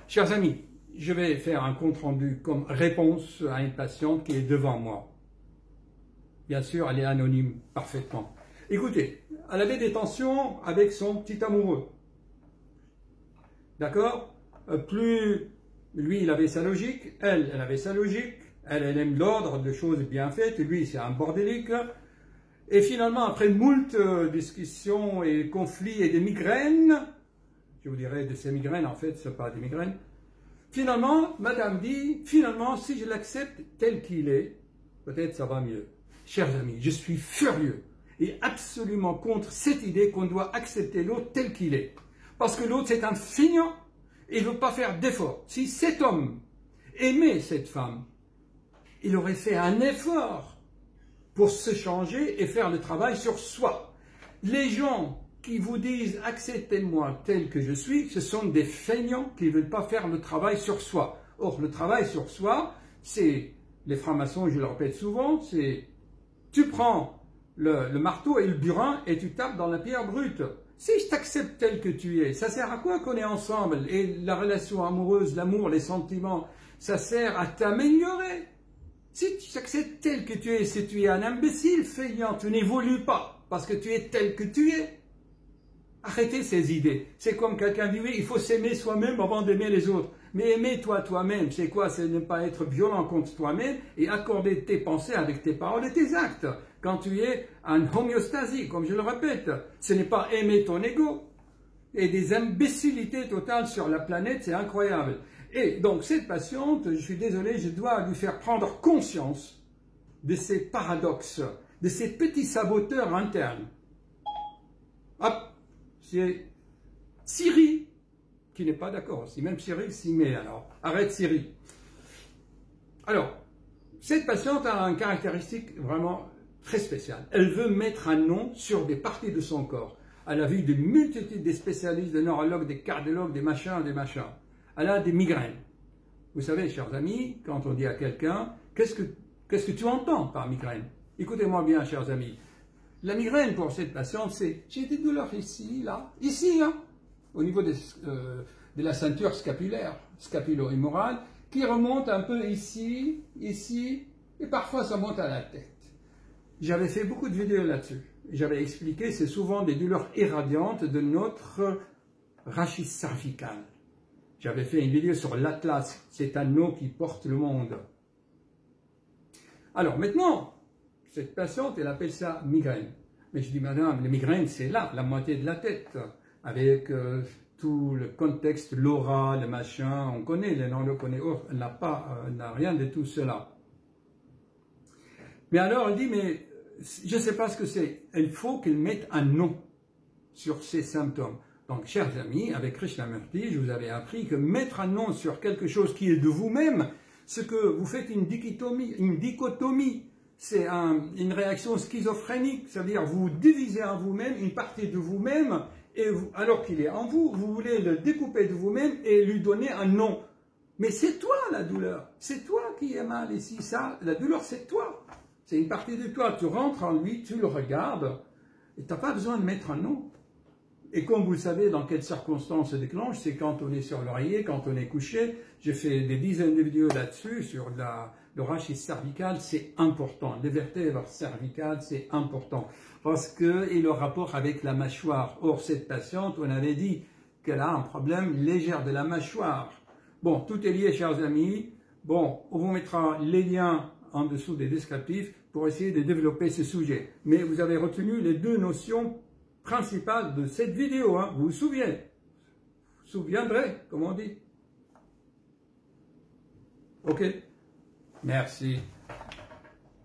chers amis, je vais faire un compte-rendu comme réponse à une patiente qui est devant moi. Bien sûr, elle est anonyme parfaitement. Écoutez, elle avait des tensions avec son petit amoureux. D'accord? Plus lui, il avait sa logique, elle avait sa logique, elle aime l'ordre de choses bien faites, lui, c'est un bordélique. Et finalement, après moult discussions et conflits et des migraines, je vous dirais de ces migraines, en fait, ce n'est pas des migraines, finalement, madame dit, finalement, si je l'accepte tel qu'il est, peut-être ça va mieux. Chers amis, je suis furieux et absolument contre cette idée qu'on doit accepter l'autre tel qu'il est. Parce que l'autre, c'est un feignant et il ne veut pas faire d'effort. Si cet homme aimait cette femme, il aurait fait un effort pour se changer et faire le travail sur soi. Les gens qui vous disent « acceptez-moi tel que je suis », ce sont des feignants qui ne veulent pas faire le travail sur soi. Or, le travail sur soi, c'est, les francs-maçons, je le répète souvent, c'est tu prends le marteau et le burin et tu tapes dans la pierre brute. Si je t'accepte tel que tu es, ça sert à quoi qu'on est ensemble? Et la relation amoureuse, l'amour, les sentiments, ça sert à t'améliorer. Si tu t'acceptes tel que tu es, si tu es un imbécile feignant, tu n'évolues pas parce que tu es tel que tu es. Arrêtez ces idées. C'est comme quelqu'un dit, oui, il faut s'aimer soi-même avant d'aimer les autres. Mais aimer-toi toi-même, c'est quoi? C'est ne pas être violent contre toi-même et accorder tes pensées avec tes paroles et tes actes. Quand tu es en homéostasie, comme je le répète, ce n'est pas aimer ton ego. Et des imbécilités totales sur la planète, c'est incroyable. Et donc cette patiente, je suis désolé, je dois lui faire prendre conscience de ces paradoxes, de ces petits saboteurs internes. Hop, c'est Siri qui n'est pas d'accord. Si même Siri s'y met, alors arrête Siri. Alors, cette patiente a une caractéristique vraiment très spéciale. Elle veut mettre un nom sur des parties de son corps. Elle a vu de multitudes de spécialistes, des neurologues, des cardiologues, des machins, des machins. Elle a des migraines. Vous savez, chers amis, quand on dit à quelqu'un, qu'est-ce que tu entends par migraine? Écoutez-moi bien, chers amis. La migraine pour cette patiente, c'est j'ai des douleurs ici, là, ici, hein, au niveau de la ceinture scapulaire, scapulo-humorale, qui remonte un peu ici, ici, et parfois ça monte à la tête. J'avais fait beaucoup de vidéos là-dessus. J'avais expliqué, c'est souvent des douleurs irradiantes de notre rachis cervical. J'avais fait une vidéo sur l'Atlas, cet anneau qui porte le monde. Alors maintenant, cette patiente, elle appelle ça migraine. Mais je dis, madame, les migraines, c'est là, la moitié de la tête, avec tout le contexte, l'aura, le machin, on connaît, les noms, on le connaît. Or, elle n'a rien de tout cela. Mais alors, elle dit, mais je ne sais pas ce que c'est. Il faut qu'elle mette un nom sur ces symptômes. Donc, chers amis, avec Krishnamurti, je vous avais appris que mettre un nom sur quelque chose qui est de vous-même, ce que vous faites une dichotomie, c'est une réaction schizophrénique, c'est-à-dire vous divisez en vous-même une partie de vous-même, et vous, alors qu'il est en vous, vous voulez le découper de vous-même et lui donner un nom. Mais c'est toi la douleur, c'est toi qui est mal ici, ça, la douleur c'est toi, c'est une partie de toi, tu rentres en lui, tu le regardes, et tu n'as pas besoin de mettre un nom. Et comme vous le savez, dans quelles circonstances se déclenche, c'est quand on est sur l'oreiller, quand on est couché. J'ai fait des dizaines de vidéos là-dessus, sur le rachis cervical, c'est important. Les vertèbres cervicales, c'est important. Parce que, et le rapport avec la mâchoire. Or, cette patiente, on avait dit qu'elle a un problème léger de la mâchoire. Bon, tout est lié, chers amis. Bon, on vous mettra les liens en dessous des descriptifs pour essayer de développer ce sujet. Mais vous avez retenu les deux notions principale de cette vidéo, hein. Vous vous souviendrez, comme on dit. Ok, merci.